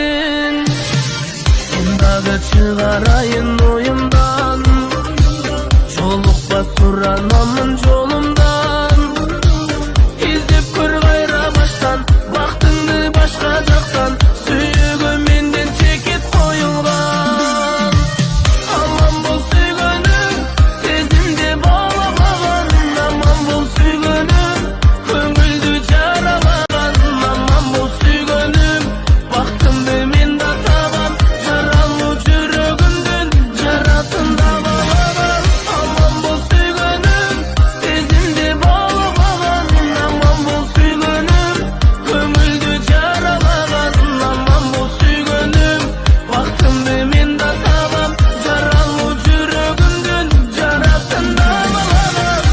sendin. Dagı çıgarayın oyumdan, jolukpa suranamın jolumdan. İzdep kör gayra baştan, baktыңды başka жактан. Сүйгөн менден чекип коюлган. Аман бол сүйгөнүм, сезимде балабаган. Аман бол сүйгөнүм, көңүлдү жаралаган. Аман бол сүйгөнүм, бактымды мен да табам. Жаралуу жүрөгүмдүн жаратында балаган. Аман бол сүйгөнүм, сезимде балабаган. Аман бол сүйгөнүм, көңүлдү жаралаган. Аман бол сүйгөнүм, бактымды мен да табам. Жаралуу жүрөгүмдүн жаратында балаган.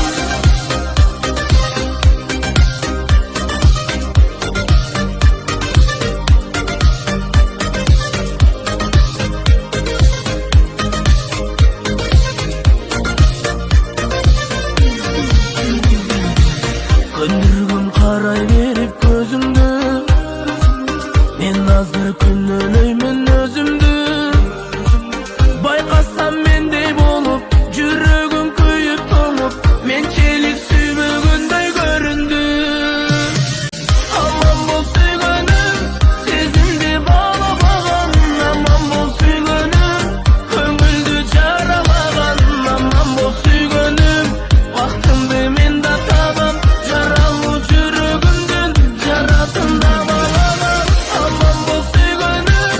Көндүргүм карай берип көзүңдү, мен азыр күнөөлөймүн өзүмдү. Байкасам мендей болуп, жүрөгүм күйүп тоңуп, менчелик сүйбөгөндөй көрүндү. Аман бол сүйгөнүм, сезимди балабаган. Аман бол сүйгөнүм, көңүлдү жаралаган. Аман бол сүйгөнүм, бактымды мен да табам. Жаралуу жүрөгүмдүн жаратында балаган. Аман бол сүйгөнүм,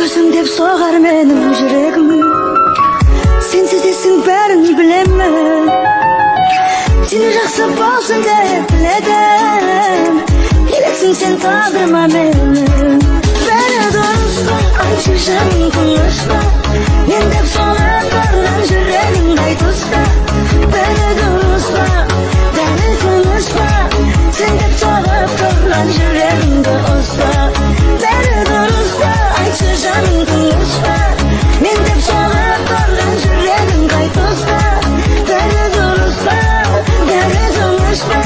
Күргізің деп соғар менің жүрегім. Сенсіз есің бәрін білемін. Сені жақсы болсын деп тіледім. Келексің сен тағдырыма менің. Бәрі дұрыс па, айтшы жаным тыныш па? Мен деп соғып тұрған жүрегің қай тұста? Бәрі дұрыс па, бәрі тыныш па? Сен деп соғып тұрған жүрегіңді ұста. Бәрі дұрыс па, айтшы жаным тыныш па? Мен деп соғып тұрған жүрегің қай тұста? Бәрі дұрыс па, бәрі тыныш па?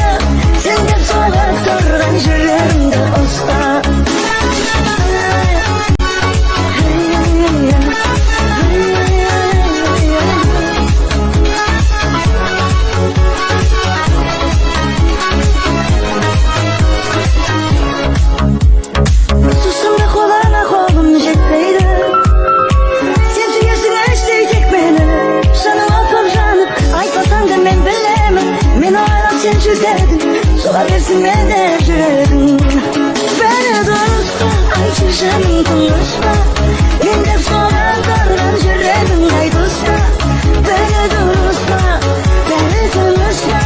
Сен деп соғып тұрған жүрегіңді ұста. Sola versin beni жүрегің. Бәрі дұрыс па, айтшы жаным тыныш па? Мен деп соғып тұрған жүрегің қай тұста? Бәрі дұрыс па, бәрі тыныш па?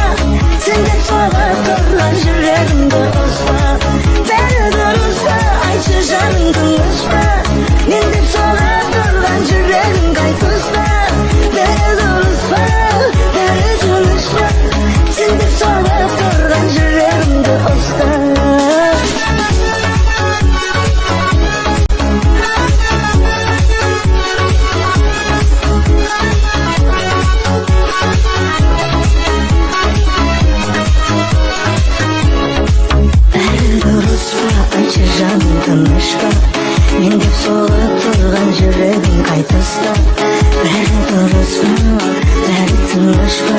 Сен деп соғып тұрған жүрегіңді ұста. Бәрі дұрыс па, айтшы жаным тыныш па? Мен деп соғып тұрған жүрегің қай тұста? Бәрі дұрыс па, бәрі тыныш па? Сен деп соғып тұрған жүрегімді ұста. Бәрі дұрыс па, айтшы жаным тыныш па? Мен деп соғып тұрған жүрегің қай тұста? Бәрі дұрыс па, бәрі тыныш па?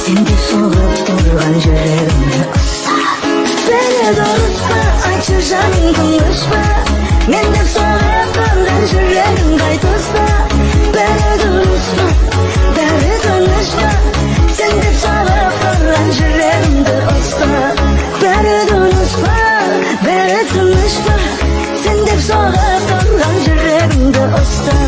Сен деп соғып тұрған жүрегімді ұста. Бәрі дұрыс па, айтшы жаным тыныш па? Мен деп соғып тұрған жүрегің қай тұста? Бәрі дұрыс па, бәрі тыныш па? Сен деп соғып тұрған жүрегімді ұста. Бәрі дұрыс па, бәрі тыныш па? Сен деп соғып тұрған жүрегімді ұста.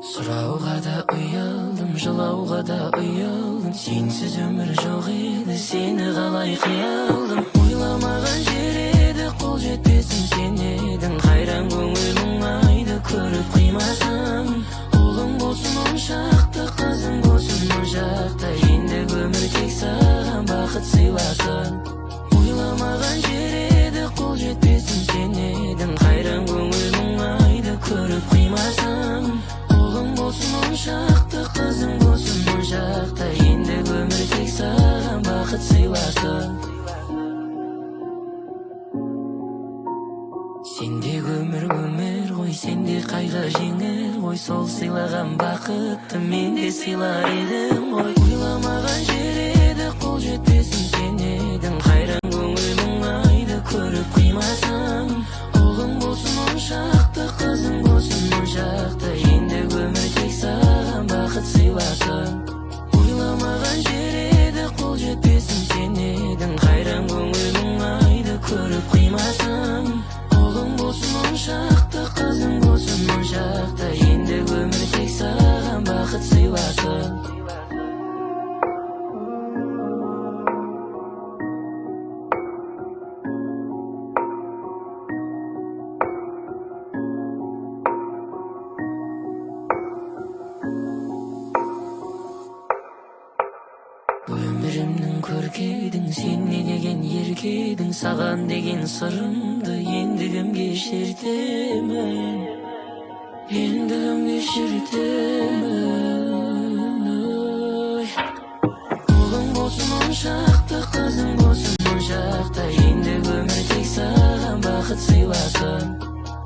Сұрауға да ұялдым, жылауға да ұялдым. Сенсіз өмір жоқ еді, сені қалай қиялдым. Ойламаған жер еді, қол жетпесім сен едің. Қайран көңіл мұңайды көріп қимасам. Ұлың болсын он шақты, қызың болсын он жақты. Ендігі өмір тек саған бақыт сыйласын. Ойламаған жер еді, қол жетпесім сен едің. Қайран көңіл мұңайды көріп қимасам. Ұлың болсын он шақты, қызың болсын он жақты. Ендігі өмір тек саған бақыт сыйласын. Сендегі өмір ғой, сенде қайғы жеңер ғой. Сол сыйлаған бақытты мен де сыйлар едім ғой. Ойламаған жер еді, қол жетпесім сен едің. Қайран көңіл мұңайды көріп қимасам. Ұлың болсын он шақты, қызың болсын он жақты. Ендігі өмір тек саған бақыт сыйласын. Ойламаған жер еді, қол жетпесім сен едің. Қайран көңіл мұңайды көріп қимасам. Ұлың болсын он шақты, қызың болсын он жақты. Ендігі өмір тек саған бақыт сыйласын. Өмірімнің көркедің, сен не деген еркедің. Саған деген сырымды енді кімге шертемін, енді кімге шертемін. Ұлың болсын он шақты, қызың болсын он жақты. Ендігі өмір тек саған бақыт сыйласын.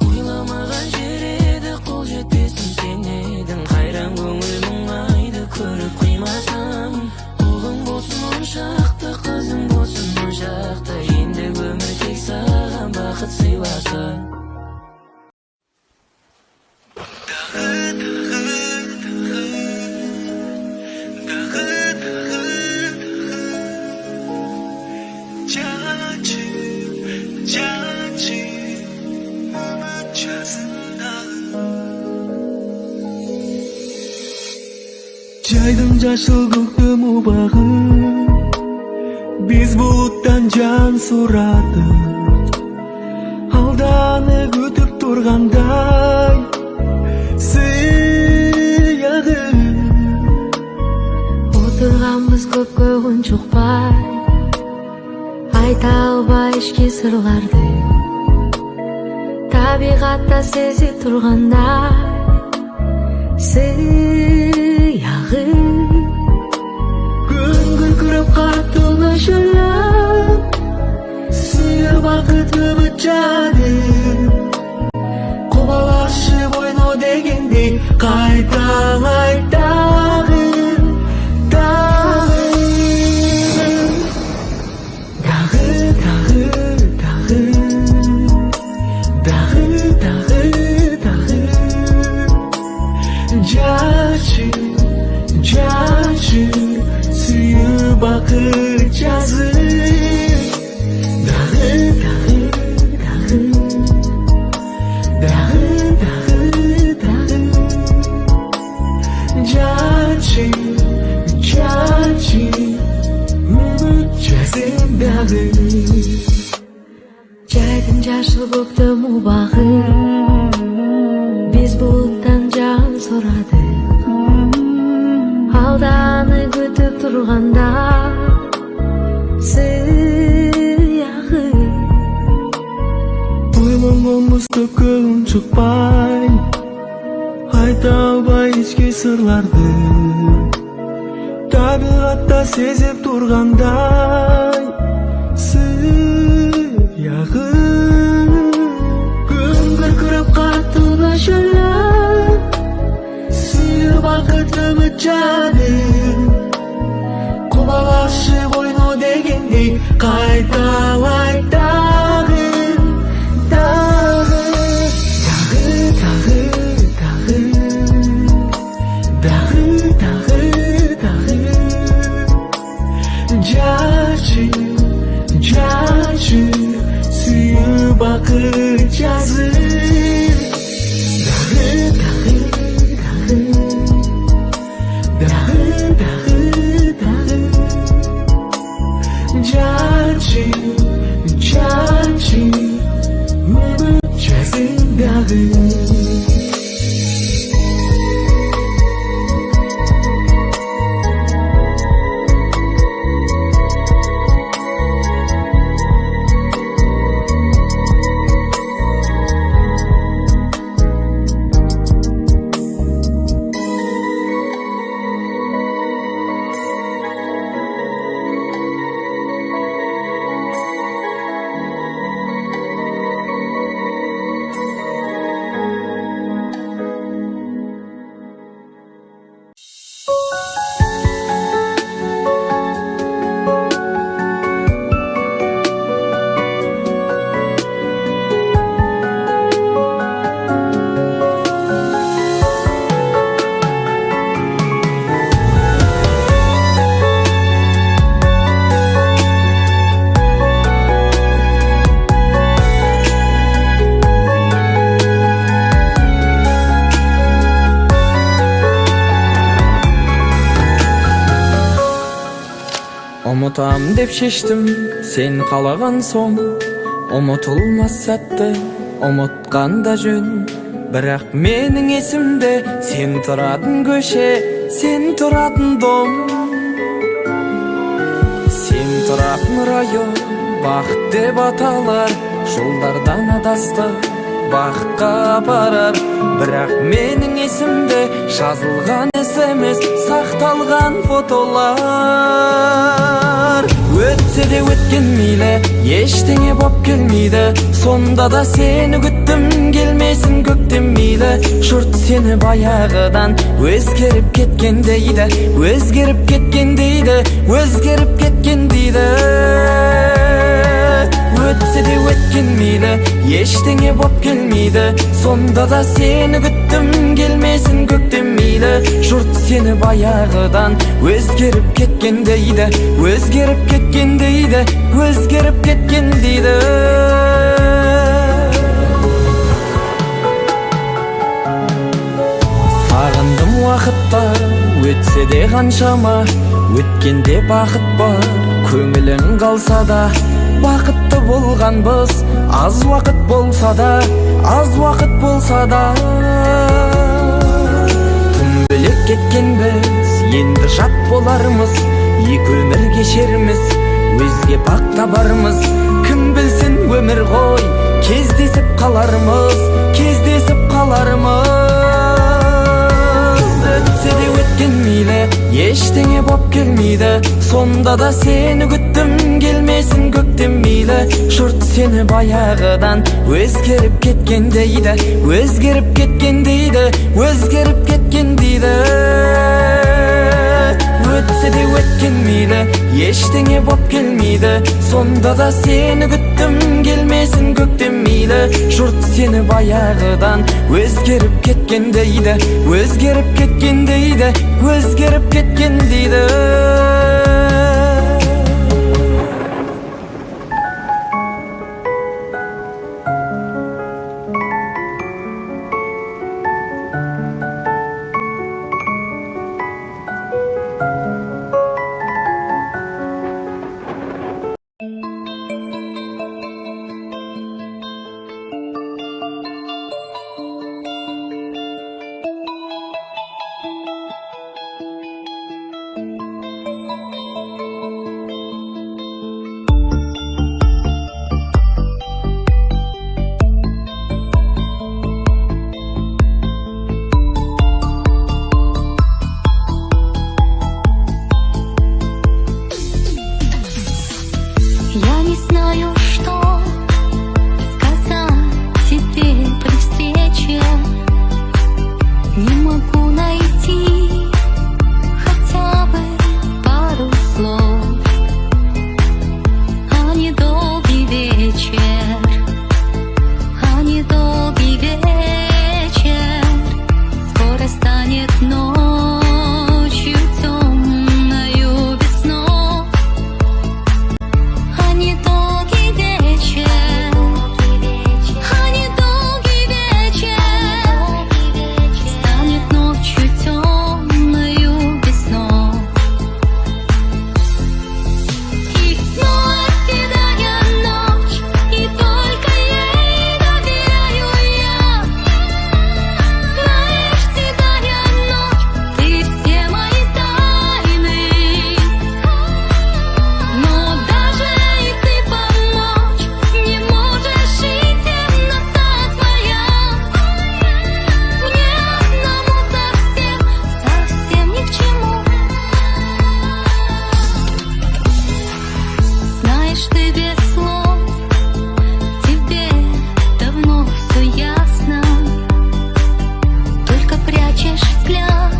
Ойламаған жер еді, қол жетпесім сен едің. Қайран көңіл мұңайды көріп қимасам. Ұлың болсын он шақты, қызың болсын он жақты. Ендігі өмір тек саған бақыт сыйласын. Жайдым жашыл көктөм убагы, биз булуттан жан сурадык. Алданы күтүп тургандай сыягы. Отурганбыз көпкө унчукпай, айта албай ички сырларды. Табигатта сезип тургандай сыягы. Күн күркүрөп катылы шөлөп, сыйыр бакыт үмүтчады. Кубалашып ойно дегендей кайталай дагы, дагы, дагы, дагы, дагы, дагы, дагы, дагы. Жачы, жачы, сүйүү бакыт жазы. Дагы, дагы, дагы, дагы, дагы, дагы. Жачы, жачы, үмүт жазы дагы. Жайдым жашыл көктөм убагы, биз булуттан жан сурадык. Алданы күтүп турганда сыягы. Ойлонгонбуз көпкө унчукпай, айта албай ички сырларды. Табигатта сезип тургандай сыягы. Күн күркүрөп катылы шөлөп, сыйыр бакыт үмүтчады. Кубалашып ойно дегендей кайталай дагы, дагы, дагы, дагы, дагы, дагы, дагы, дагы. Жачы, жачы, сүйүү бакыт жазы. Дагы, дагы, дагы, дагы, дагы, дагы. Жачы, жачы, үмүт жазы дагы. Ұмытам деп шештім, сен қалаған соң. Ұмытылмас сәтті ұмытқанда жөн. Бірақ менің есімде сен тұратын көше, сен тұратын дом. Сен тұратын район бақыт деп аталар. Жолдардан адасты бақытқа апарар. Бірақ менің есімде жазылған SMS, сақталған фотолар. Өтсе де өткен мейлі, ештеңе боп келмейді. Сонда да сені күттім, келмесін көктем мейлі. Жұрт сені баяғыдан өзгеріп кеткен дейді, өзгеріп кеткен дейді, өзгеріп кеткен дейді. Өтсе де өткен meyli, eşteňe bop gelmeydi. Sonda da seni güttüm, gelmesin göktem meyli. Şurt seni bayağıdan özgerip ketken deydi, özgerip ketken deydi, özgerip ketken deydi. Sağındım wagtda, ötse de ganşama, ötkende bakıt bar, köngülün kalsa da. Vakıtты bolganbız, az vakit bolsa da, az vakit bolsa da. Tüm bilip ketkenbiz, endi jat bolarmız, iki ömür geçermiz, özge bak tabarmız. Kim bilsin ömür goy, kezdesip kalarmız, kezdesip kalarmız. Ötse de ötken meyli, eşteňe bop gelmeydi. Sonda da seni güttüm, gelmesin göktem meyli. Şurt seni bayağıdan özgerip ketken deydi, özgerip ketken deydi, özgerip ketken deydi. Ötse de ötken meyli, eşteňe bop gelmeydi. Sonda da seni güttüm, gelmesin göktem meyli. Şurt seni bayağıdan özgerip ketken deydi, özgerip ketken deydi, özgerip ketken deydi. Я не знаю, что сказать тебе при встрече. Не могу найти хотя бы пару слов. А недолгий вечер, а недолгий вечер скоро станет ночью темною без снов. А недолгий вечер, а недолгий вечер станет ночью темною без снов. И снова седая ночь, и только ей доверяю я. Знаешь, седая ночь, ты все мои тайны. Но даже и ты помочь не можешь, и темнота твоя мне одному совсем, совсем ни к чему. Знаешь, ты без слов, тебе давно все ясно. Только прячешь взгляд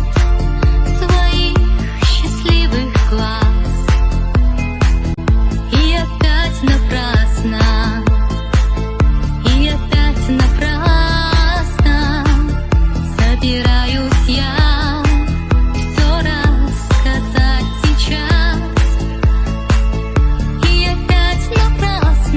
своих счастливых глаз. И опять напрасно, и опять напрасно собираюсь я все рассказать сейчас. И опять напрасно,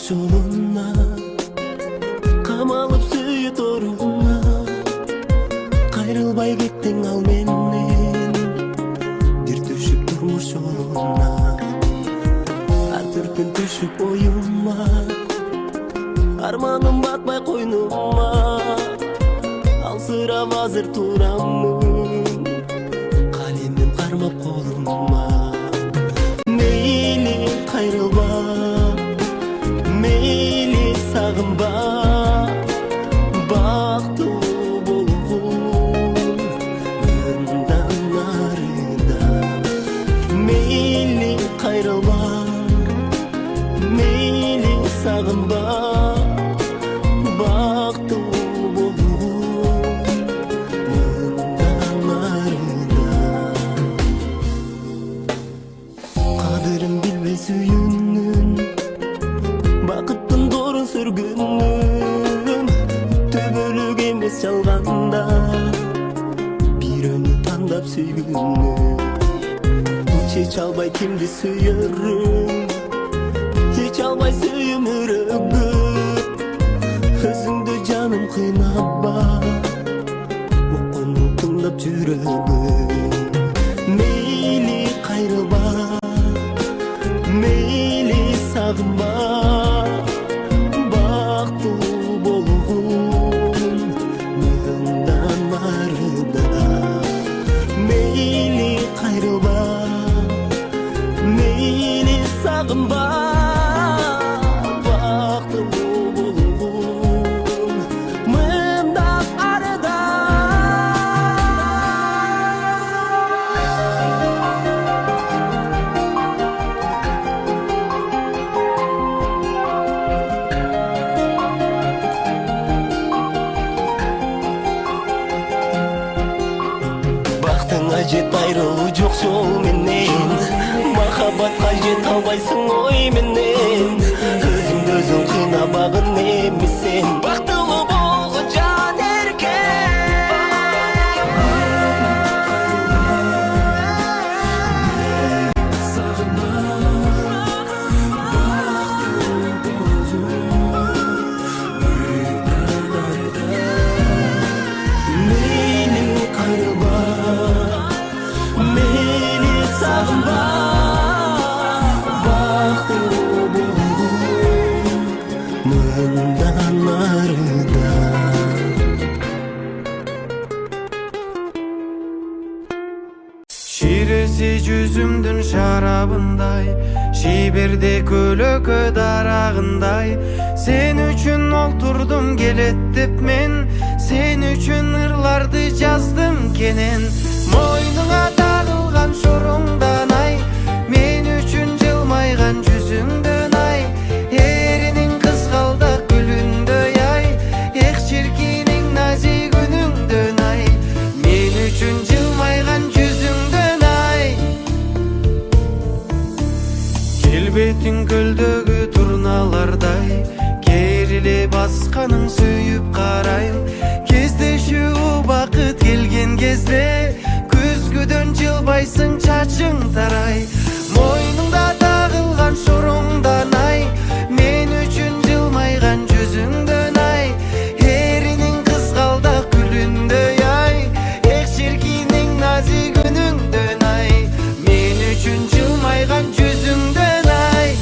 жолуна камалып сүйү торуна кайрылбай кеттиң ал менен бир түшүп турмуш жолуна ар түркүн түшүп оюма арманым батпай койнума алсырап азыр турамын калемим кармап колума мейли кайрылба мейли сагынба бактылуу болгун мындан нарыда мейли кайрылба мейли сагынба бактылуу болгун мындан нарыда кадырын билбей сүйүүнүн бакыттын доорун сүргүнүм төбөлүк эмес жалганда бирөөнү тандап сүйгүнүм чече албай кимди сүйөрүм чече албай сүйүм өрөгөп өзүңдү жаным кыйнапба окуну тыңдап жүрөгүм мейли кайрылба мейли сагынба бактылуу болгун мындан нарыда мейли кайрылба мейли сагынба бактылуу болгун мындан арыда бактыңа жет айрылуу жок жол менен махаббатка жете албайсың ой менен өзүңдү өзүң кыйнабагын эми сен бактылуу болгон жан мейли кайрылба мейли сагынба бактылуу болгун мындан нарыда ширеси жүзүмдүн шарабындай шиберде көлөкө дарагындай сен үчүн олтурдум келет деп мен сен үчүн ырларды жаздым кенен мойнуңа тагылган шоруңдан ай мен үчүн жылмайган жүзүңдөн ай эриниң кызгалдак гүлүндөй ай эх чиркиниң назик үнүңдөн ай мен үчүн жылмайган жүзүңдөн ай келбетиң көлдөгү турналардай кериле басканың сүйүп карайм кездешүү убакыт келген кезде күзгүдөн жылбайсың чачың тарай мойнуңда тагылган шоруңдан ай мен үчүн жылмайган жүзүңдөн ай эриниң кызгалдак гүлүндөй ай эх чиркиниң назик үнүңдөн ай мен үчүн жылмайган жүзүңдөн ай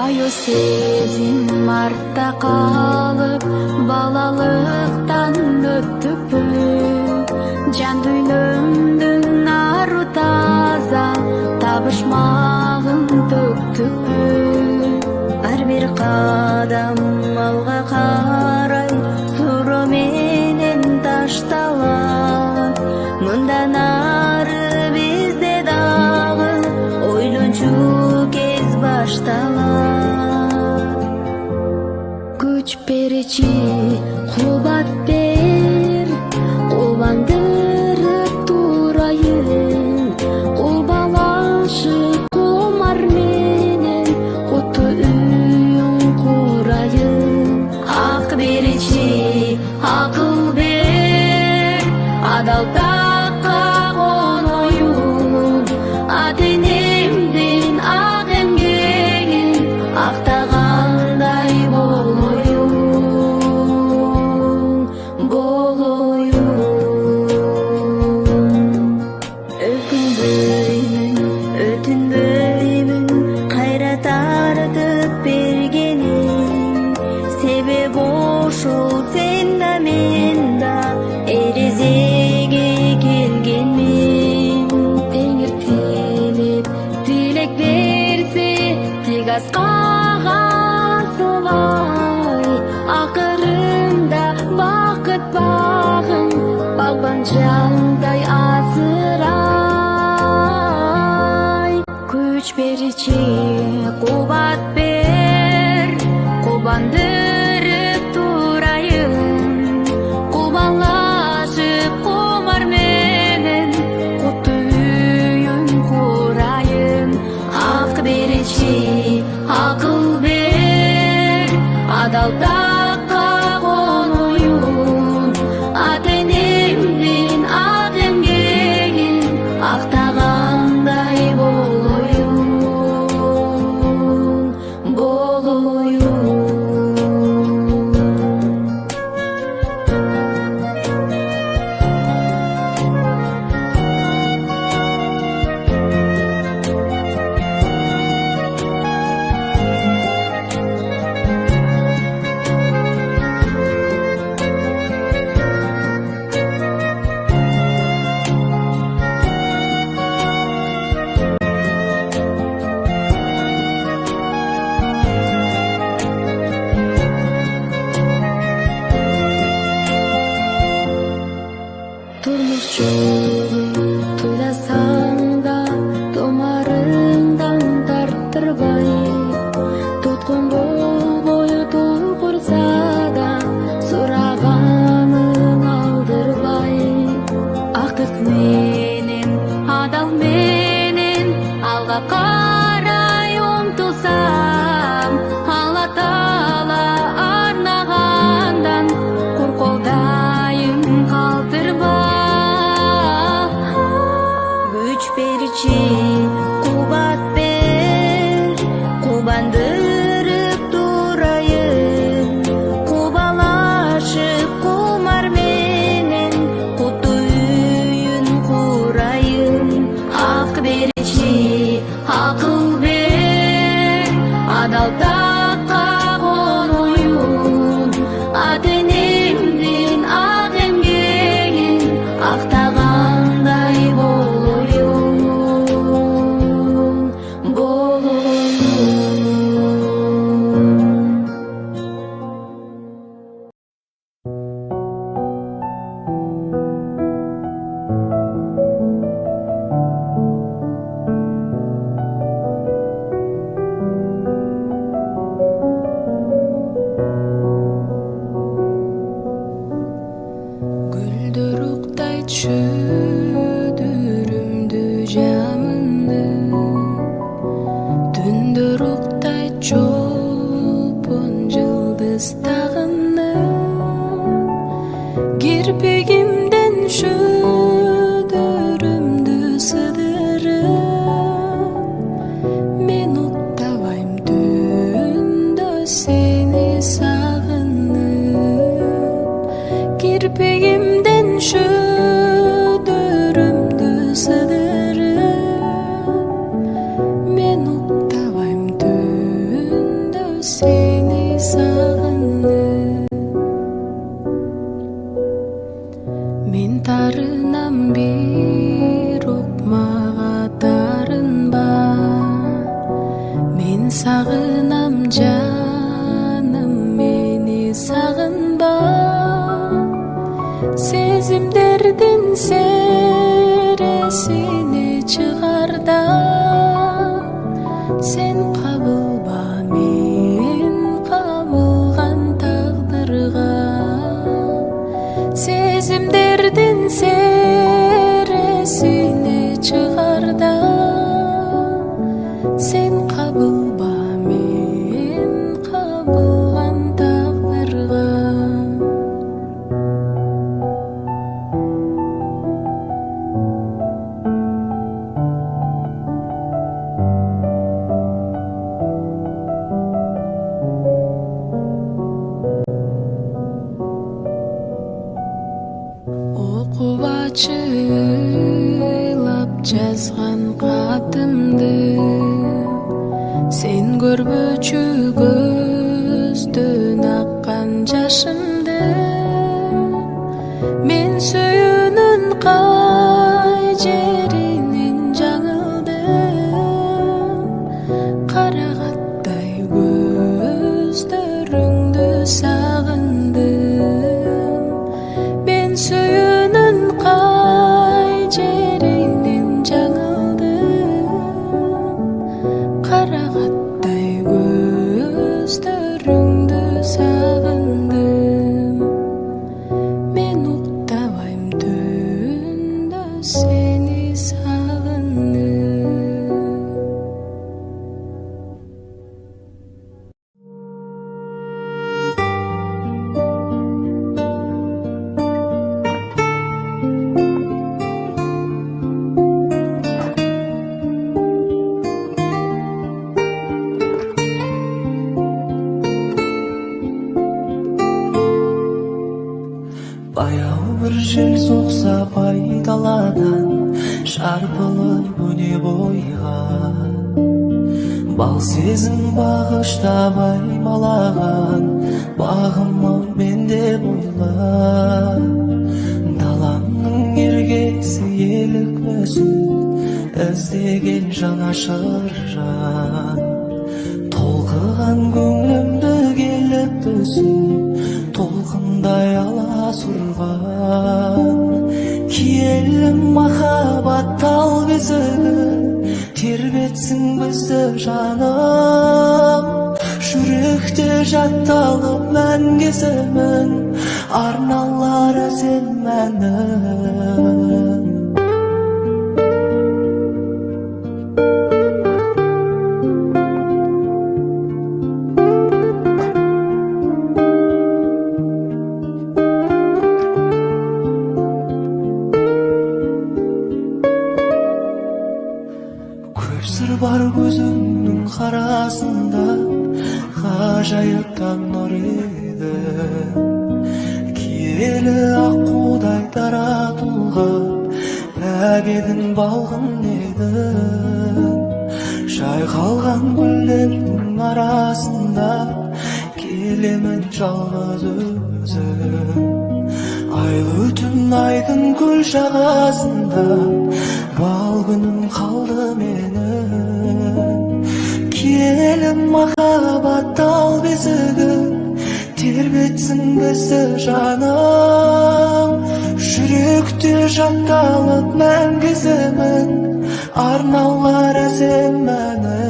Баю сезим артта калып, балалыктан өттүппү. Жан дүйнөмдүн ару таза табышмагын төктүппү. Ар бир кадам алга карай суроо менен ташталат. Мындан ары бизде дагы ойлончу кез башталат. Күч беричи кубат бер, кубандырып турайын. Кубалашып кумар менен куту үйүн курайын. Ак беричи акыл бер, адал такка коноюн. Ата энемдин ак эмгегин актагандай болоюн. Өкүнбөймүн, өтүнбөймүн кайра тартып бергениң. Себеп ошол сен да мен да эрезеге келгенмин. Теңир тилеп тилек берсе тик аскага сылай. Акырында бакыт багын багбан жалдай асырай. Күч беричи кубат бер, кубандырып турайын. Кубалашып кумар менен куту үйүн курайын. Ак беричи акыл бер, адал такка коноюн. Ата энемдин ак эмгегин актагандай болоюн. Turmuş жолун тойласаң да томарыңдан тарттырбай. Туткун болбой тургурса да сураганын алдырбай. Актык менен адал менен алга карай умтулсам, Алла Таала арнагандан курколдайын калтырбай. Күч беричи кубат бер, кубандырып турайын. Кубалашып кумар менен куту үйүн курайын. Ак беричи акыл бер, адал такка коноюн. Ата энемдин ак эмгегин актагандай болоюн. Гүлдөр уктайт шүдүрүмдү жамыны. Түндөр уктайт чолпон жылдыз тагыны. Кирпигимден шүдүрүмдү сыдырып. Мен уктабайм түндө сени сагынып. Кирпигимден шүдүрүмдү сыдырып. Мен уктабайм түндө Sezimlerden seresini çıgarda sen kabılba men kabılgan taqdırga Sezimlerden seresini çıgarda sen kabılba men kabılgan taqdırga Okubaçılap жазган катымды Sen көрбөчү көздөн аккан жашымды Мен сүйүүнүн кай жеринен жаңылдым Карагаттай көздөрүңдү сагындым Мен сүйүүнүн кай жеринен жаңылдым Карагаттай көздөрүңдү сагындым Мен уктабайм түндө сени сагынып Баяу bir жел соқса пайдаладан шарпылып өне бойға Бал сезім бағыштабай малаған бағым-ау менде бойла Даламның ергесі елік мүсін іздеген жанашыр жан Толқыған көңілімді келіп түсін толқындай аласұрған Киелім махаббат тал бесігі тербетсін бізді жаным Жүректе жатталып мәңгесімін арналары сен мәнім Сыр бар көзіңнің қарасында ғажайыптан нұр еді Киелі аққудай таратылған пәк едің балғын едің Жайқалған гүлдердің арасында келемін жалғыз өзім Айлы түн айдың көл жағасында бал күнім қалды менің Киелім махаббат тал бесігі тербетсін бізді жаным Жүректе жатталып мәңгісімін арналары сен мәнім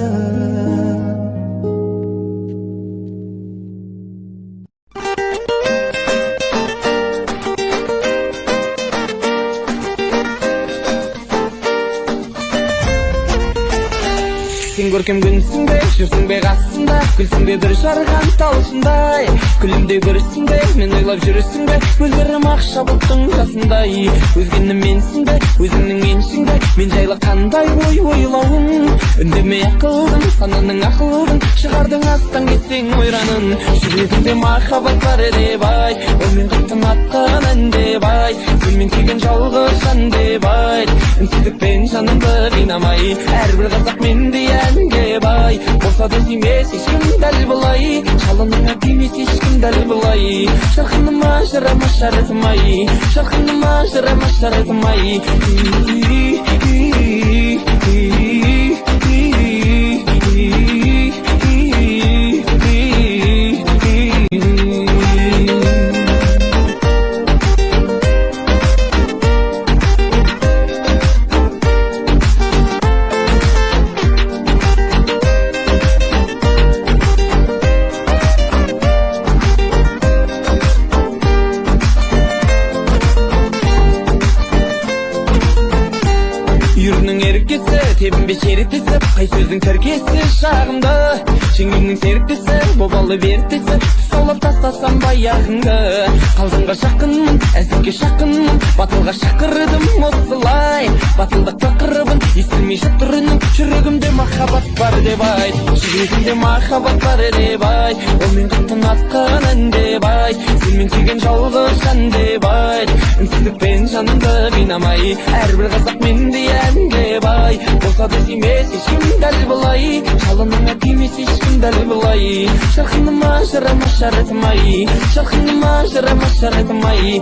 Сен көркем күнсің бе, жүрсің бе қасымда Күлсің бе бір жарған талшындай Күлімде көрсің бе, мен ойлап жүрсің бе Көздерім ақша бұлттың жасындай Өзгені менсің бе, өзіңнің меншің бе Мен жайлы қандай ой ойлауың Үндеме ақылдың, сананың ақылдың Шығардың астан кетсең ойранын Жүрегімде махаббат бар деп ай Оймен қаттым аттаған ән деп ай Сенмен сүйген жалғыз жан деп ай Үнсіздікпен жанымды қинамай Әрбір қазақ мендей әнге бай Болса да сүймес ешкім дәл бұлай Жалыныңа тимес ешкім дәл бұлай Жарқыныма жарама шарытмай Жарқыныма жарама шарытмай үйірінің еркесі, тебінбе шеріктесі, қай сөздің тіркесі шағымды. Жеңгемнің серіктесі, бобалы бертесі, солап тастасам баяғыңды. Қалжыңға жақынмын, әзікке жақынмын, батылға шақырдым осылай. Батылдық тақырыбын естілмей жатырының, жүрегімде махаббат бар деп айт, жүрегімде махаббат бар деп айт. Ол мен қаттың атқан ән деп айт, сен мен сүйген жалғыз жан деп айт. Үнсіздікпен жанымды қинамай, әрбір қазақ мендей ән деп айт. Болса да сүймес ешкім дәл бұлай, жалыныңа тимес ешкім дәл бұлай. Жарқыныма жарама жаратмай, жарқыныма жарама жаратмай.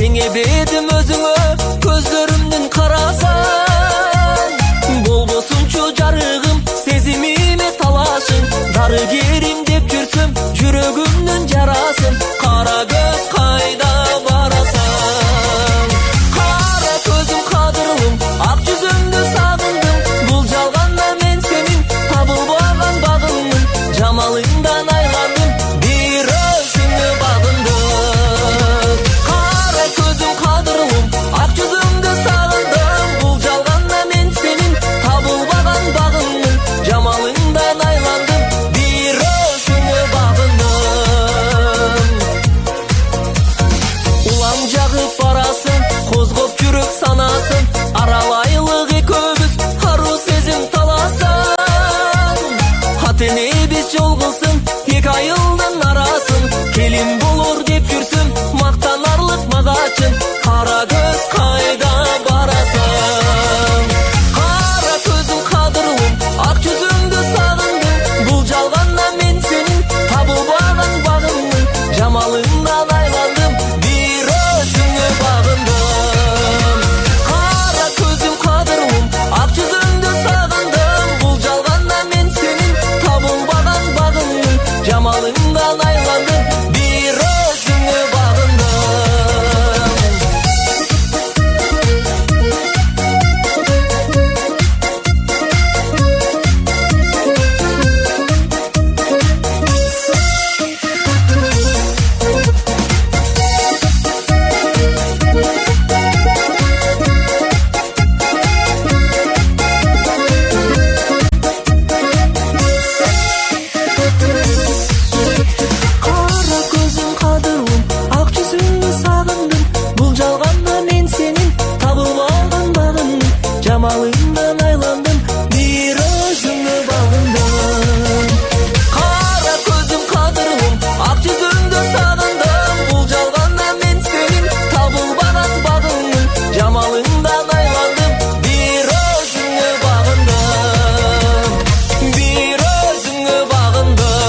Теңебедім өзіңі көздерімнің қарасан, болбосыншы жарығым сезіміме талашың. Дарыгерім деп жүрсім жүрегімнің жарасын, қара көз қайда барасың? Қара көзім қадірлім, ақ жүзіңді сағындым, бұл жалғанда мен сенің табылмаған бағыңмын. Жамалыңдан айландым, бір өзіңе бағындым. Ақ жүзіңді сағындым, бұл жалғанда мен сенің табылмаған бағыңмын. Жамалыңдан айландым, бір өзіңе бағындым. Улам жағып барасың, қозғап жүрек санасын, аралайлық екеуміз ару сезім таласын. Атене біз жолғылсын, екі айылдың арасын, келін болыр деп жүрсім мақтанарлық мағачын. Қара көз қайда барасың? Қара көзім қадірлім, ақ жүзіңді сағындым, бұл жалғанда мен сенің табылмаған бағыңмын. Жамалыңнан айландым, бір өзіңе бағындым. Қара көзім қадірлім, ақ жүзіңді сағындым, бұл жалғанда мен сенің табылмаған бағыңмын. Жамалыңнан айландым, бір өзіңе бағындым. Жамалыңдан айландым, бір өзіңе бағындым. Қара көзім қадірлім, ақ жүзіңді сағындым, бұл жалғанда мен сенің табылмаған бағыңмын. Жамалыңдан айландым, бір өзіңе бағындым, бір өзіңе бағындым.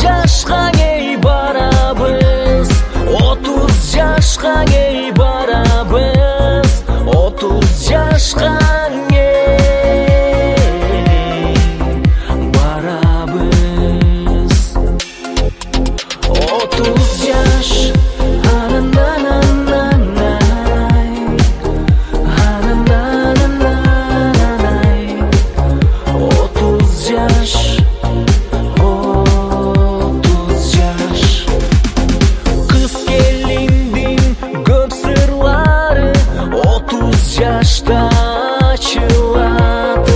жашқа ей барабыз, 30 жашқа ей барабыз. жашта ачылат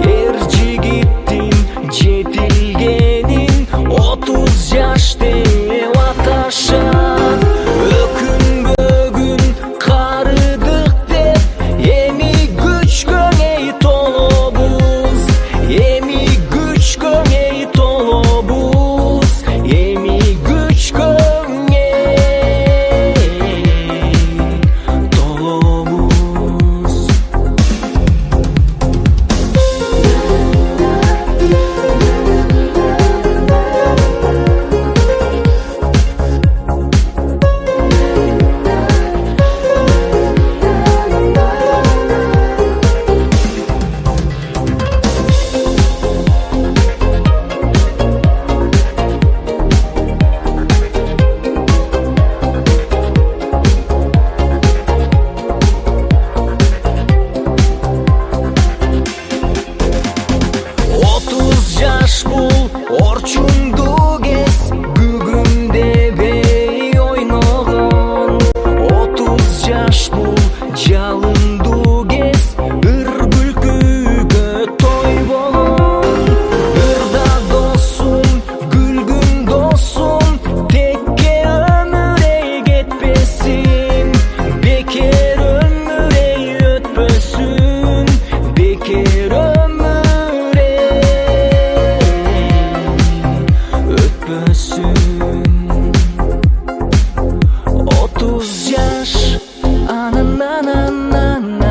эр жигиттин жетилгенин 30 жаш деп аташат өкүнбөгүн карыдык деп эми күчкө эй толобуз эми күчкө эй толобуз эми күчкө толобуз 30 жаш бул орчундуу кез бүгүндө бей ойногон 30 жаш бул жалындуу кез ыр күлкүгө той болгон ырда досум күлгүн досум текке өмүр эй кетпесин бекер өмүр эй өтпөсүн бекер өмүр өтпөсүн 30 жаш анан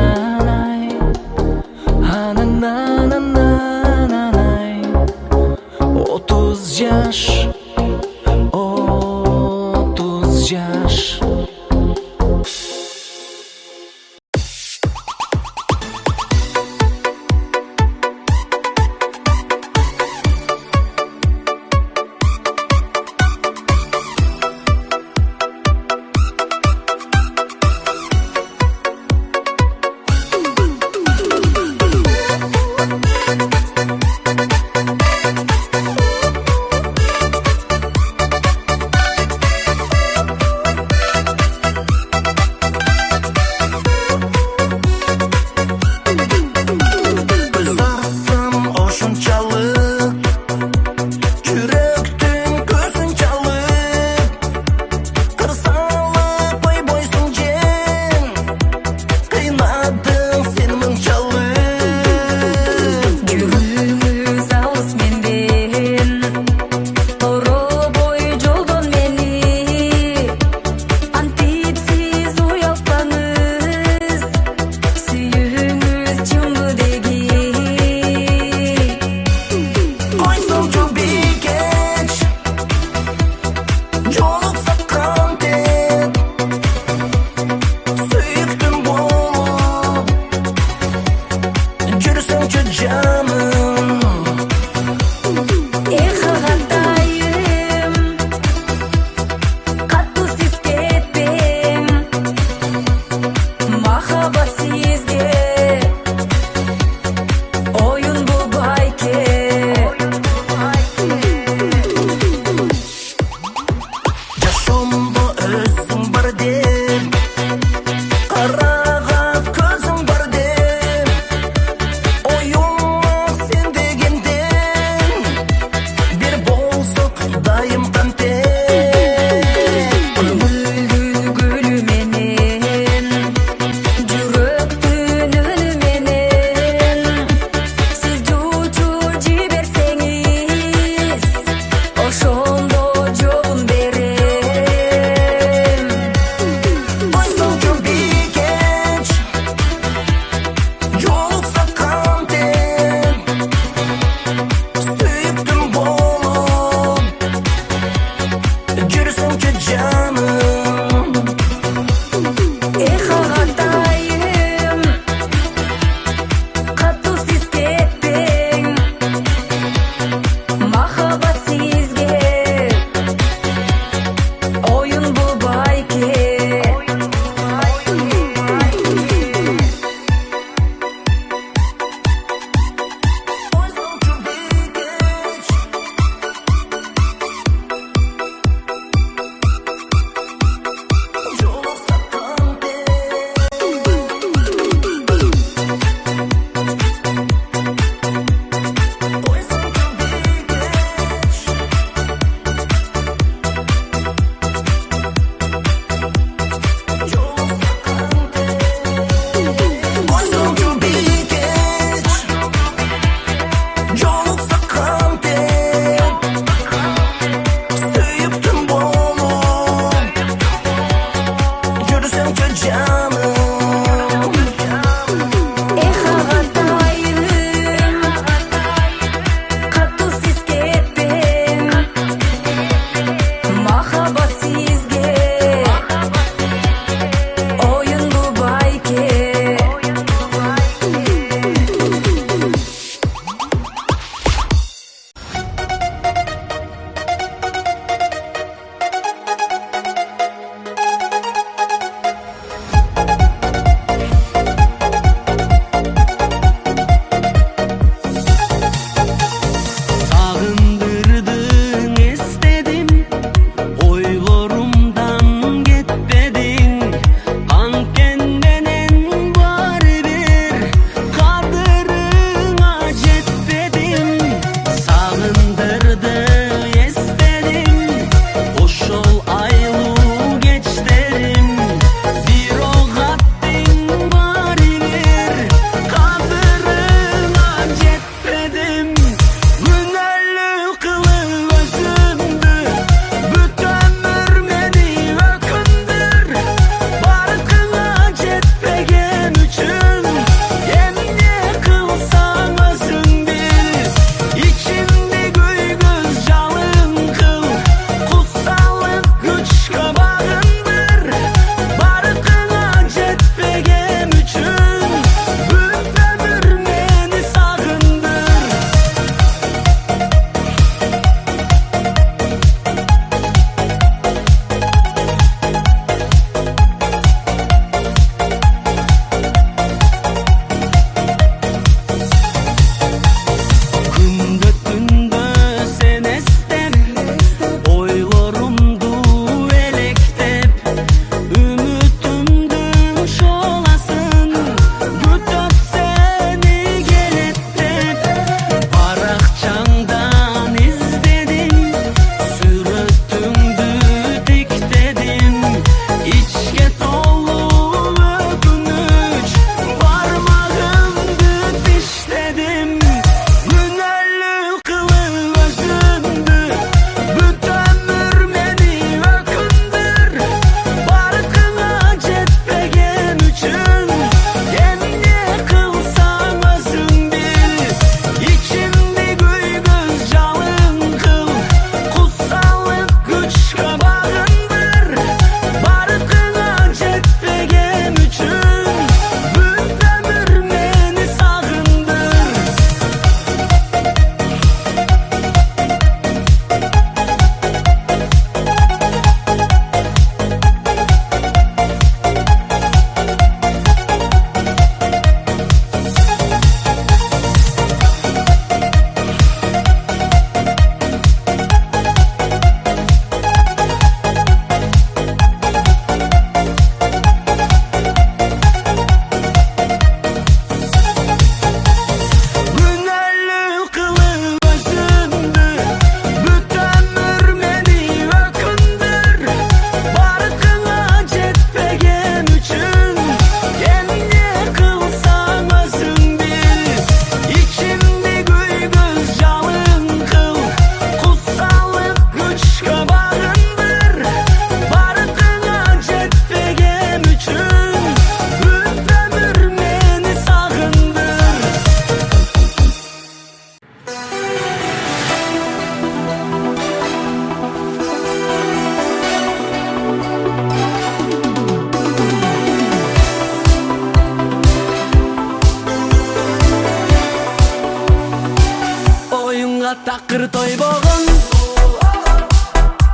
Башкыр тойбогон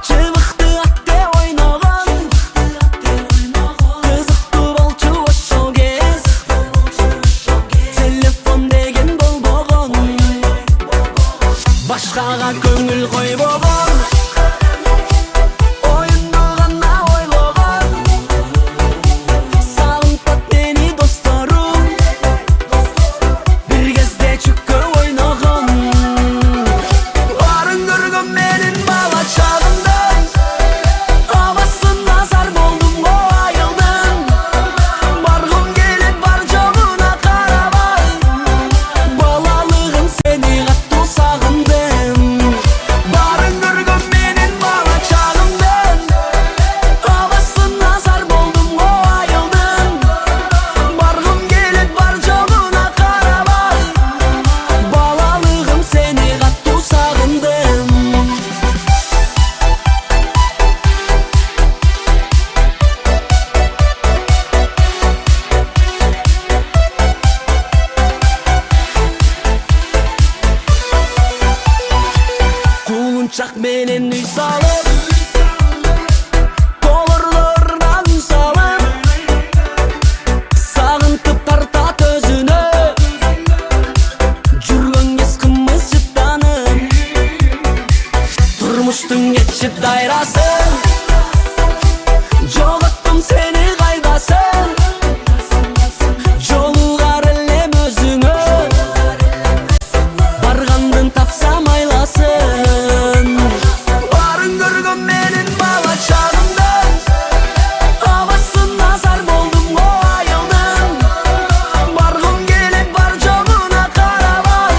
чыбыкты атте ойногон кызыктуу болчу ошол кез телефон деген болбогон башкага көңүл койбогон оюнду гана ойлогон сагынтат мени досторум бир кезде чүккө ойногон барын көргөн менин бала чагымдан абасын назар болдум го айылдын баргым келет бар жогуна карабай балалыгым сени каттуу сагындым барын көргөн менин бала чагымдан абасын назар болдум го айылдын баргым келет бар жогуна карабай балалыгым сени каттуу сагындым кулунчак менен үй салып колорлорунан үн салып сагынтып тартат өзүнө жүргөн кез кымыз жыттанып турмуштун кетчип дайрасын жоготтум сени кайдасың жолугар элем өзүңө баргандын тапсам айласын барын көргөн менин бала чагымдан абасын назар болдум го айылдын баргым келет бар жогуна карабай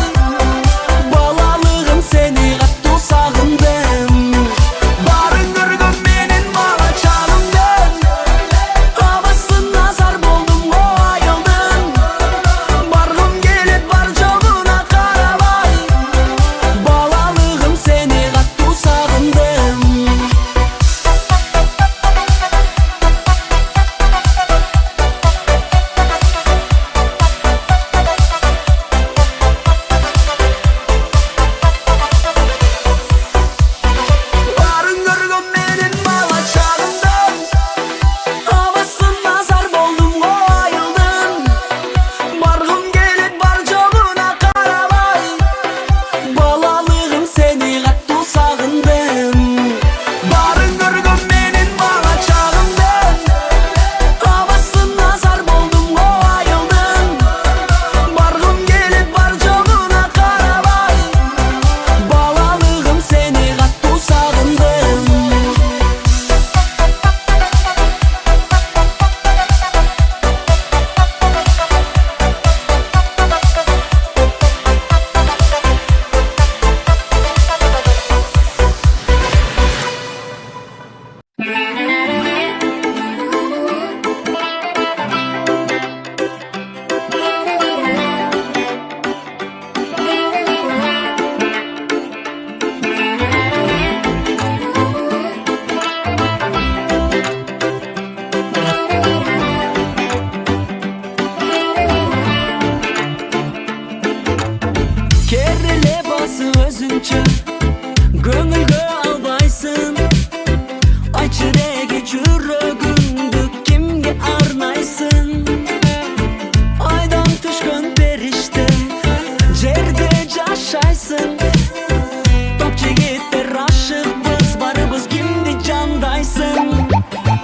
балалыгым сени каттуу сагындым барын көргөн менин бала чагымдан абасын назар болдум го айылдын баргым келет бар жогуна карабай балалыгым сени каттуу сагындым барын көргөн менин бала чагымдан абасын назар болдум го айылдын баргым келет бар жогуна карабай балалыгым сени каттуу сагындым барын көргөн менин бала чагымдан абасын назар болдум го айылдын баргым келет бар жогуна карабай балалыгым сени каттуу сагындым кереле басы өзүнчө көңүлгө албайсың айтчы деги жүрөгүңдү кимге арнайсың айдан түшкөн периште жерде жашайсың топ жигиттер ашыкпыз барыбыз кимди жандайсың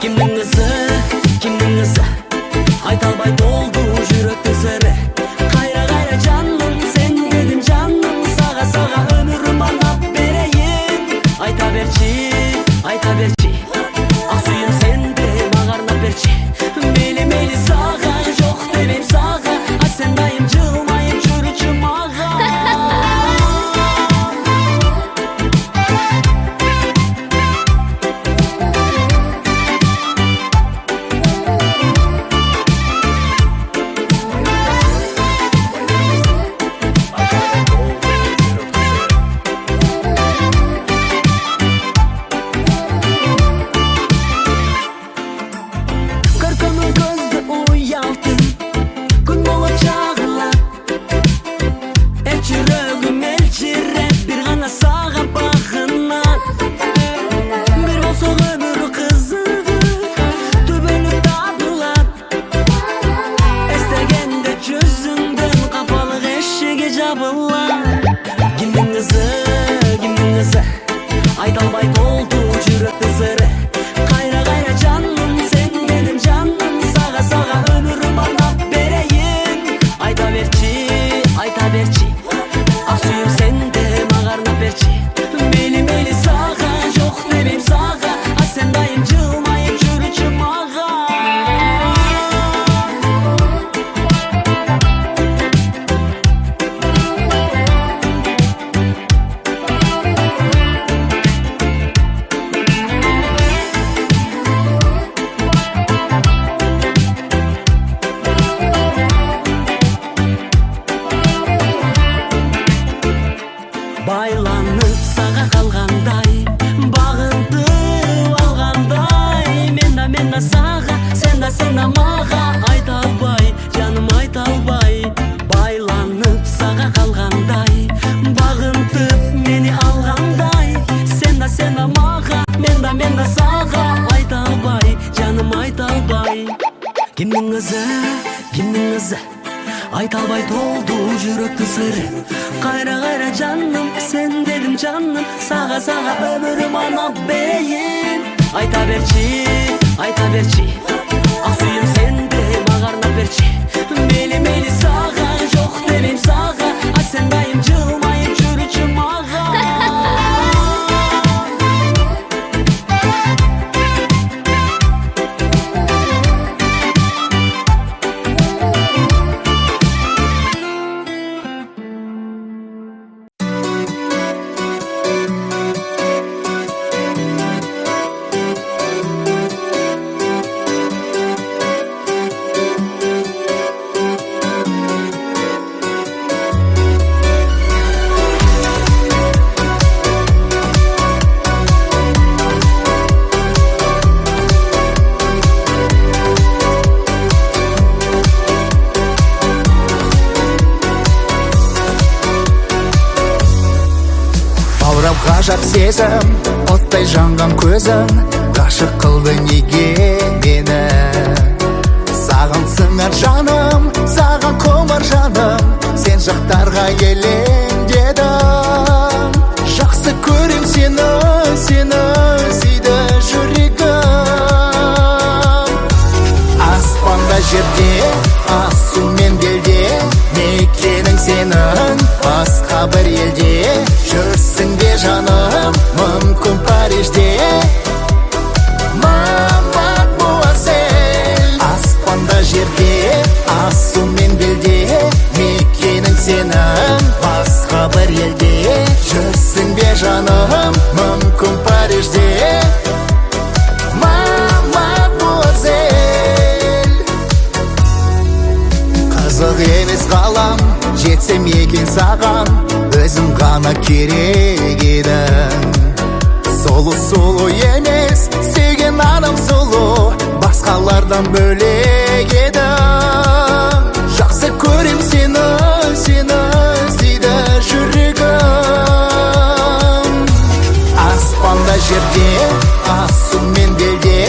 кимдин кызы айта албай болду жүрөктүн сыры кайра кайра жаным сен дедим жаным сага өмүрүм арнап берейин айта берчи ак сүйүм сенде мага арнап берчи мейли сага жок демейм сага а сен дайым жылмайып жүрчү мага Кімнің ызы айта албай толду жүрөктүн сыры. Кайра жаным сен дедим жаным, сага өмүрүм арнап берейин. Айта берчи ак сүйүм сенде мага арнап берчи. Мейли сага жок демейм сага, а сен дайым жылмайып жүрүчү мага. Ғажап сезім, оттай жанған көзің, ғашық қылды неге мені. Саған сыңар жаным, саған құмар жаным, сен жақтарға елеңдедім. Жақсы көрем сені сүйді жүрегім. Аспанда жерде, асу мен белде, мекенің сенің басқа бір елде. Жүрсің бе жаным, мүмкін Парижде. Мадемуазель, аспанда жерде, асу мен белде, мекенің сенің басқа бір елде. Жүрсің бе жаным, мүмкін Парижде. Мадемуазель, қызық емес ғалам, жетсем екен саған, өзім ғана керек едің. Сұлу емес, сүйген адам сұлу, басқалардан бөлек едің. Жақсы көрем сені сүйді жүрегім. Аспанда жерде, асу мен белде,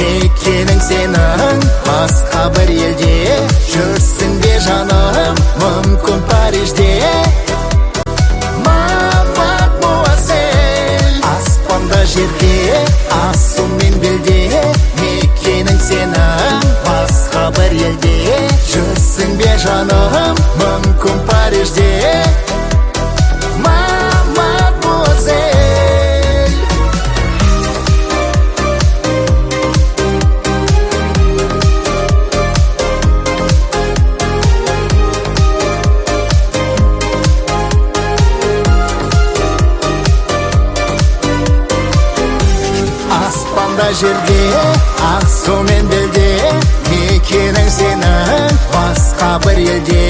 мекенің сенің басқа бір елде. Жүрсің бе жаным, мүмкін Парижде. Мадемуазель, аспанда жерде, асу мен белде, мекенің сенің басқа бір елде. Жүрсің бе жаным, мүмкін Парижде. Жерде, асу мен белде, мекенің сенің басқа бір елде.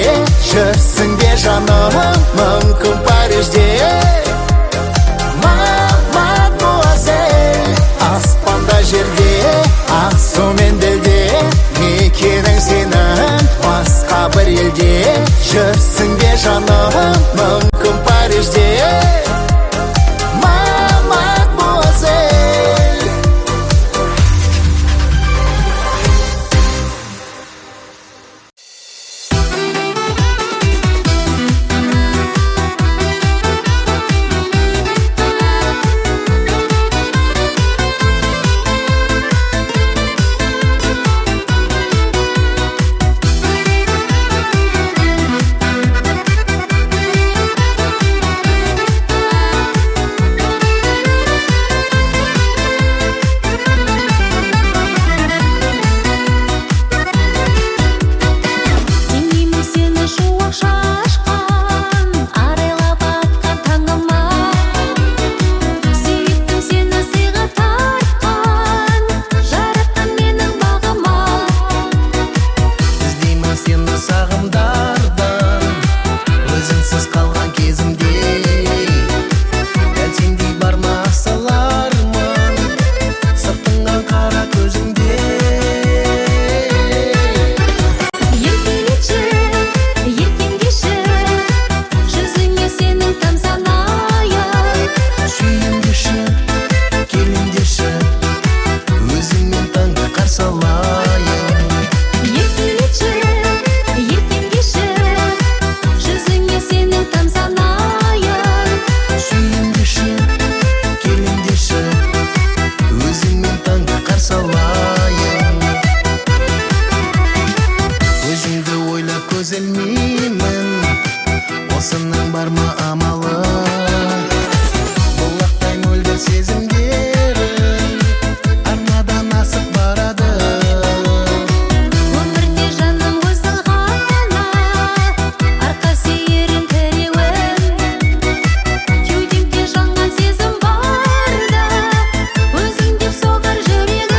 Жүрсің бе жаным, мүмкін Парижде. Мадемуазель, аспанда жерде, асу мен белде, мекенің сенің басқа бір елде. Жүрсің бе жаным, мүмкін Парижде. үзілмеймін. Осының бар ма амалы? Бұлақтай мөлдір сезімдерім арнадан асып барады. Өмірде жаным өзің ғана, арқа сүйерім тіреуім. Кеудемде жанған сезім барда, өзің деп соғар жүрегім.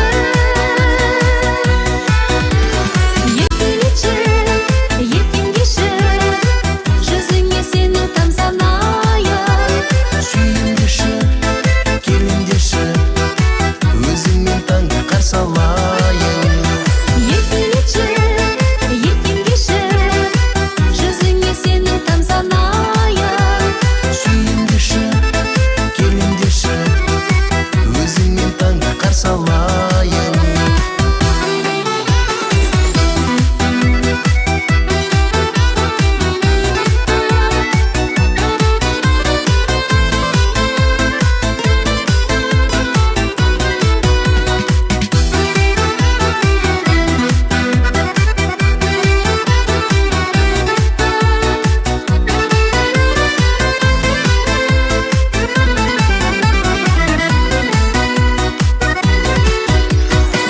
Еркелеші, ертеңдеші, жүзіңе сенің тамсанайын. Сүйіндеші, келіндеші, өзіңмен таңды қарсы алайын. Еркелеші, ертеңдеші, жүзіңе сенің тамсанайын. Сүйіндеші, келіндеші, өзіңмен таңды қарсы алайын.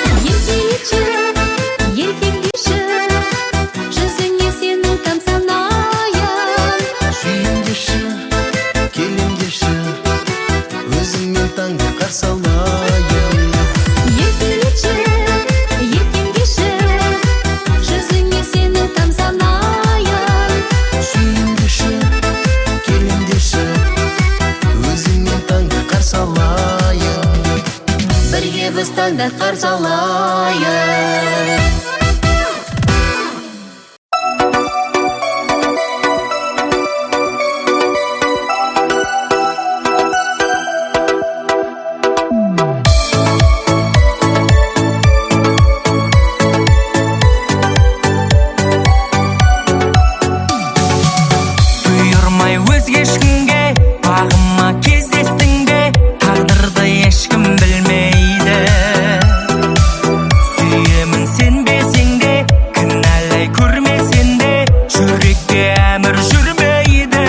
Еркелеші, ертеңдеші, жүзіңе сенің тамсанайын. Сүйіндеші, келіндеші, өзіңмен таңды қарсы алайын. Еркелеші, ертеңдеші, жүзіңе сенің тамсанайын. Сүйіндеші, келіндеші, өзіңмен таңды қарсы алайын. Бірге біз таңды қарсы алайын. бұйырмай өзге ешкімге, бағыма кездестің бе, тағдырды ешкім білмейді. Сүйемін сенбесең де, кінәлай көрмесең де, жүректе әмір жүрмейді.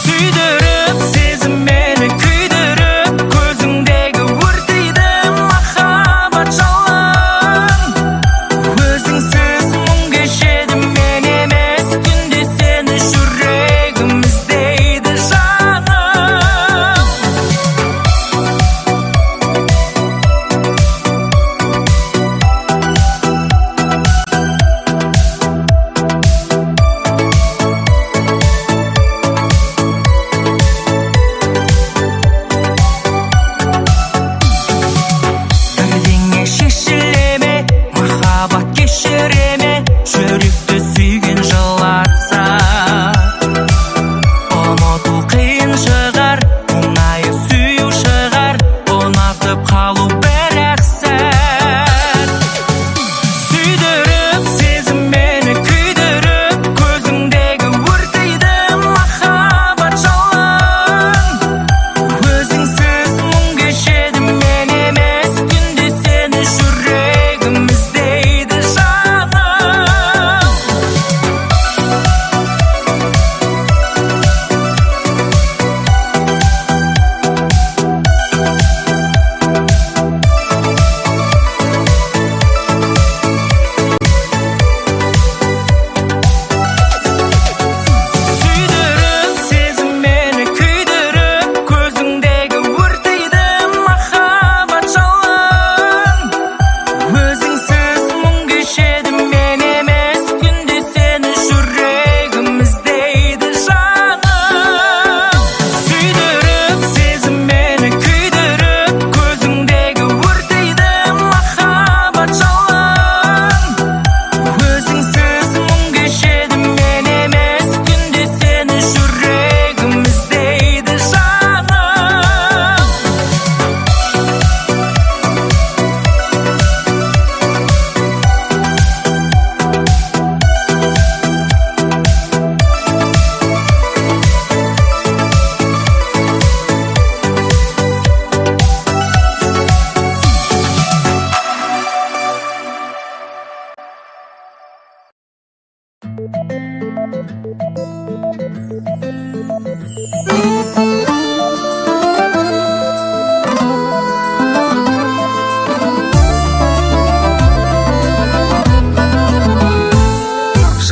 Сүйдіріп сезім мені күйдіріп, көзіңдегі өртейді махаббат жалын. Өзіңсіз мұң кешеді мен емес, күнде сені жүрегім іздейді жаным. Бірдеңе шешіле ме, махаббат кешіре ме, жүректі сүйген жылатса. Ұмыту қиын шығар, оңайы сүю шығар, ұнатып қалу бір-ақ сәт. Сүйдіріп сезім мені күйдіріп, көзіңдегі өртейді махаббат жалын. Өзіңсіз мұң кешеді мен емес, күнде сені жүрегім іздейді жаным.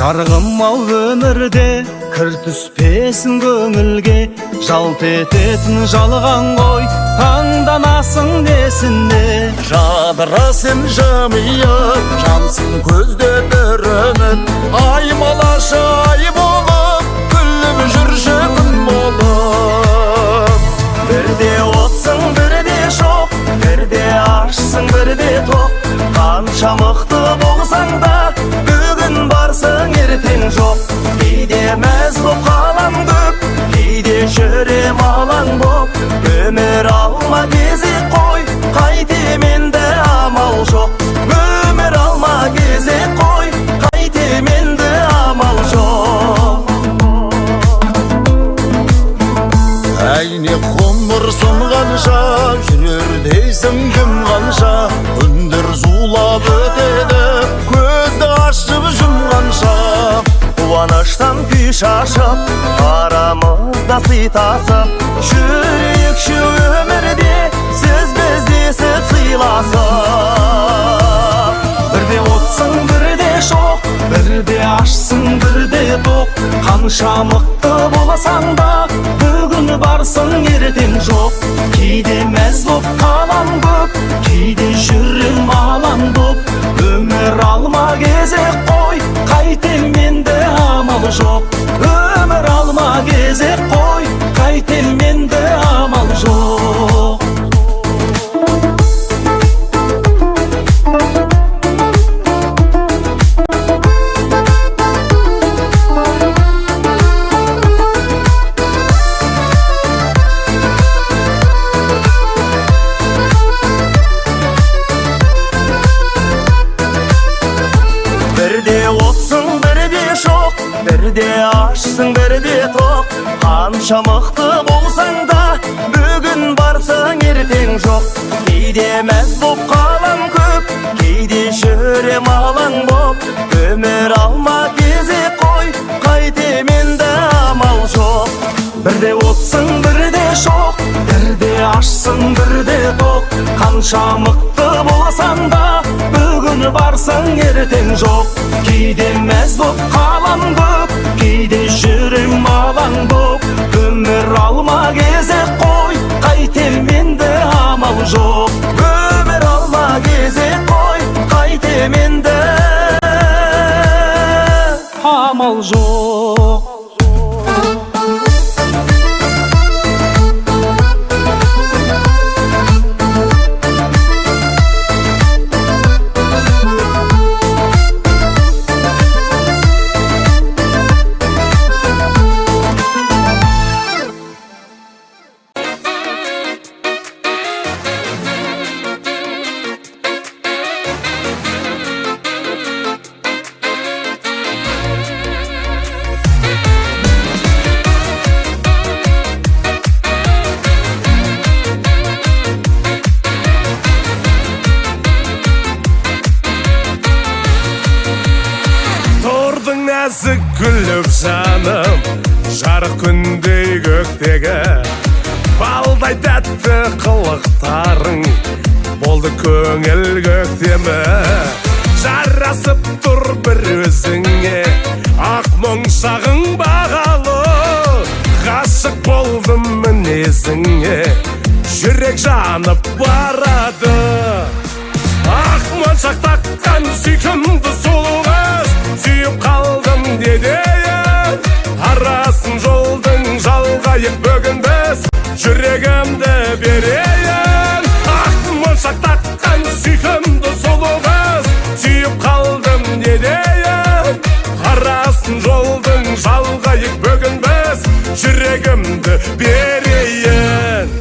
Жарығым ау өмірде кір түспесін көңілге, жалт ететін жалған ғой таңданасың несіне. Жадырасың жымиып, жансың көзде бір үміт, аймалашы ай болып, күліп жүрші күн болып. Бірде отсың бірде шоқ, бірде ашсың бірде тоқ, қанша мықты болсаң да бүгін барсың ертең жоқ. Кейде мәз боп қалам көп, кейде жүрем алаң боп, өмір алма кезек қой, қайтем енді амал жоқ. Өмір алма кезек қой, қайтем енді амал жоқ. Әйне қоңыр сонғанша, жүрер дейсің кім қанша, күндер зулап өтеді, көзді ашып жұмғанша. Қуаныштан күй шашып, арамызда сый тасып, жүрейікші өмірде сіз біздесіп сыйласып. Бірде отсың бірде шоқ, бірде ашсың бірде тоқ, қанша мықты боласаң да бүгін барсың ертең жоқ. Кейде мәз боп қалам көп, кейде жүрем алаң боп, өмір алма кезек қой, қайтем енді амал жоқ. Өмір алма кезек қой, қайтем енді амал жоқ. Бірде отсың бірде шоқ, бірде ашсың бірде тоқ, қанша мықты болсаң да бүгін барсың ертең жоқ. Кейде мәз боп қалам көп, кейде жүрем алаң боп, өмір алма кезек қой, қайтем енді амал жоқ. Бірде отсың бірде шоқ, бірде ашсың бірде тоқ, қанша мықты болсаң да бүгін барсың ертең жоқ. Кейде мәз боп қалам көп, кейде жүрем алаң боп, өмір алма кезек қой, қайтем енді амал жоқ. Өмір алма кезек қой, қайтем енді амал жоқ. нәзік гүліп жаным, жарық күндей көктегі, балдай тәтті қылықтарың болды көңіл көктемі. Жарасып тұр бір өзіңе, ақ мұңшағың бағалы, ғашық болдым мінезіңе, жүрек жанып барады. Ақ моншақ таққан сүйкімді сұлу қыз, сүйіп қалдым дедейін. Арасын жолдың жалғайық бүгін біз, жүрегімді берейін. Ақ моншақ таққан сүйкімді сұлу қыз, сүйіп қалдым дедейін. Арасын жолдың жалғайық бүгін біз, жүрегімді берейін.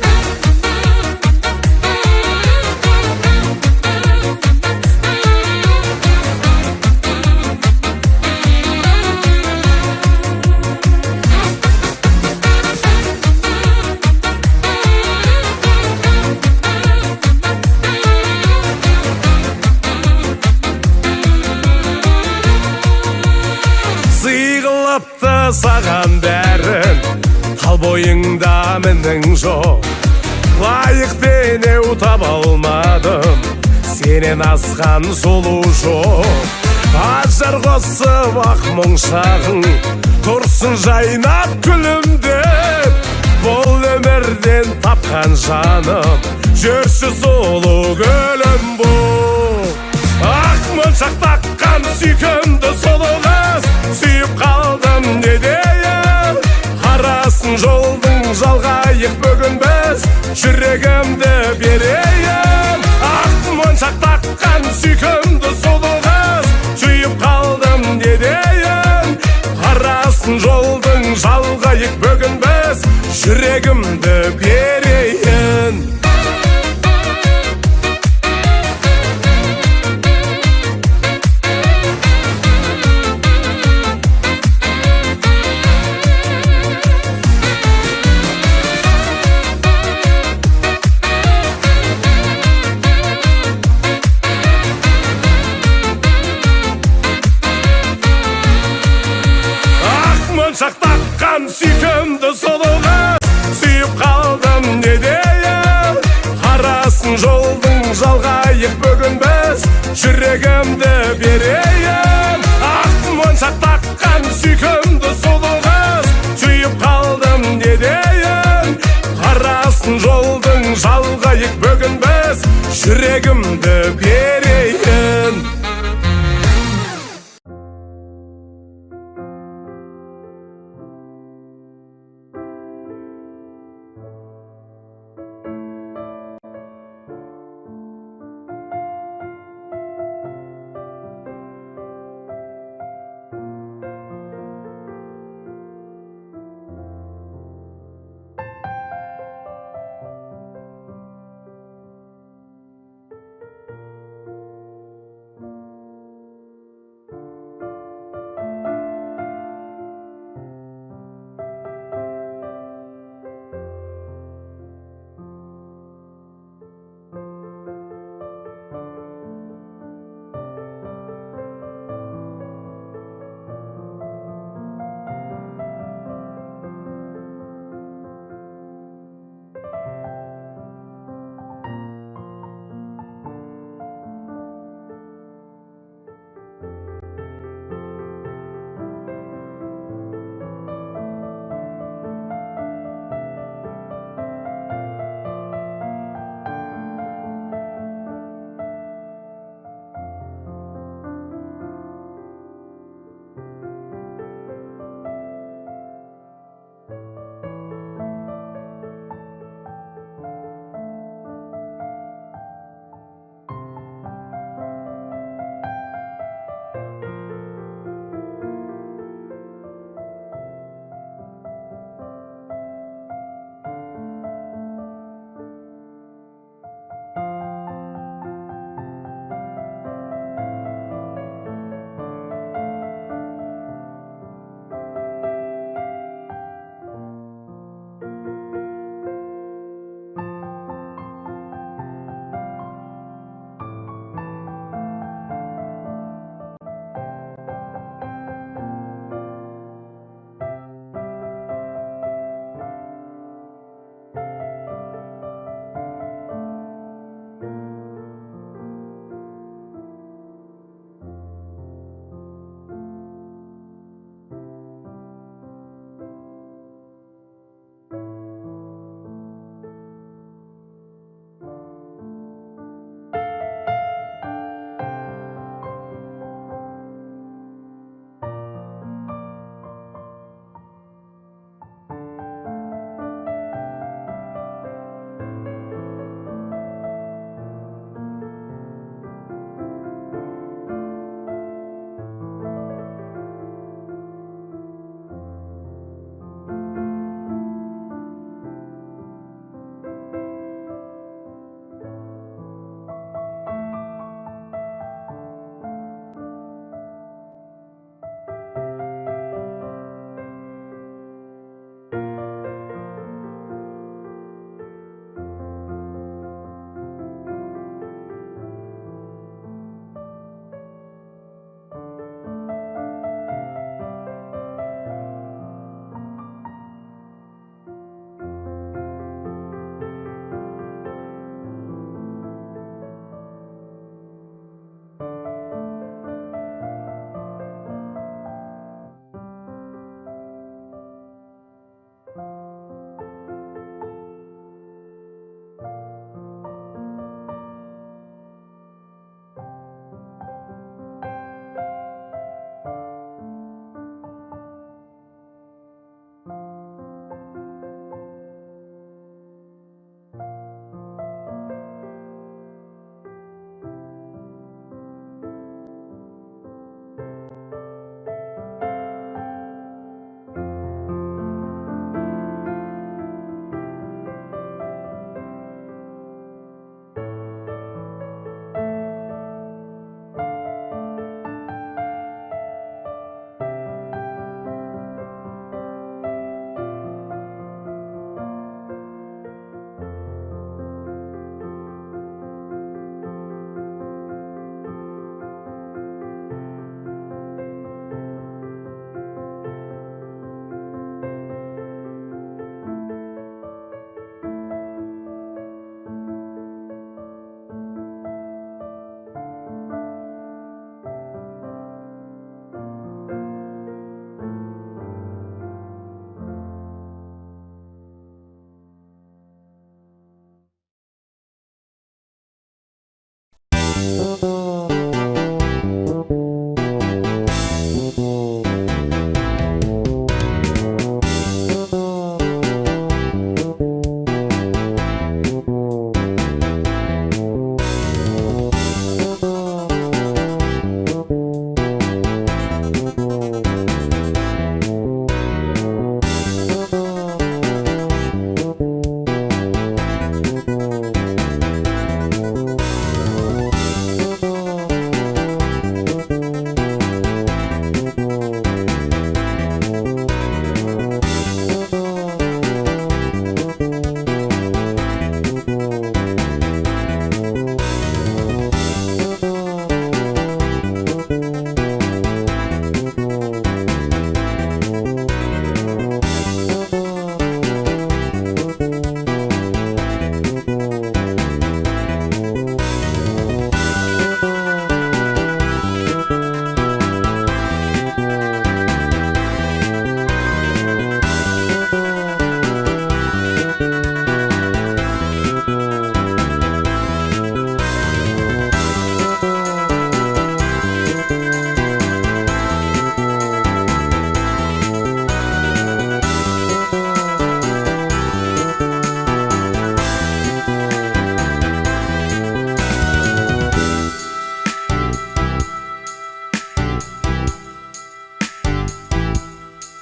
кылыпты саған бәрін, тал бойыңда менің жоқ. Лайық денеу таба алмадым, сенен асқан сұлу жоқ. Ажар қосып ақ мұңшағың, тұрсын жайнап күлімдеп. Бұл өмірден тапқан жаным, жүрші сұлу гүлім бұл. Ақ моншақ таққан сүйкімді сұлу қыз, сүйіп қалдым не дейін. Қарасын жолдың жалғайық бүгін біз, жүрегімді берейін. Ақ моншақ таққан сүйкімді сұлу қыз, сүйіп қалдым не дейін. Қарасын жолдың жалғайық бүгін біз, жүрегімді берейін. Моншақ таққан сүйкімді сұлу қыз, сүйіп қалдым не дейін. Қарасын жолдың жалғайық бүгін біз, жүрегімді берейін. Ақ моншақ таққан сүйкімді сұлу қыз, сүйіп қалдым не дейін. Қарасын жолдың жалғайық бүгін біз, жүрегімді берейін.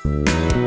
Ай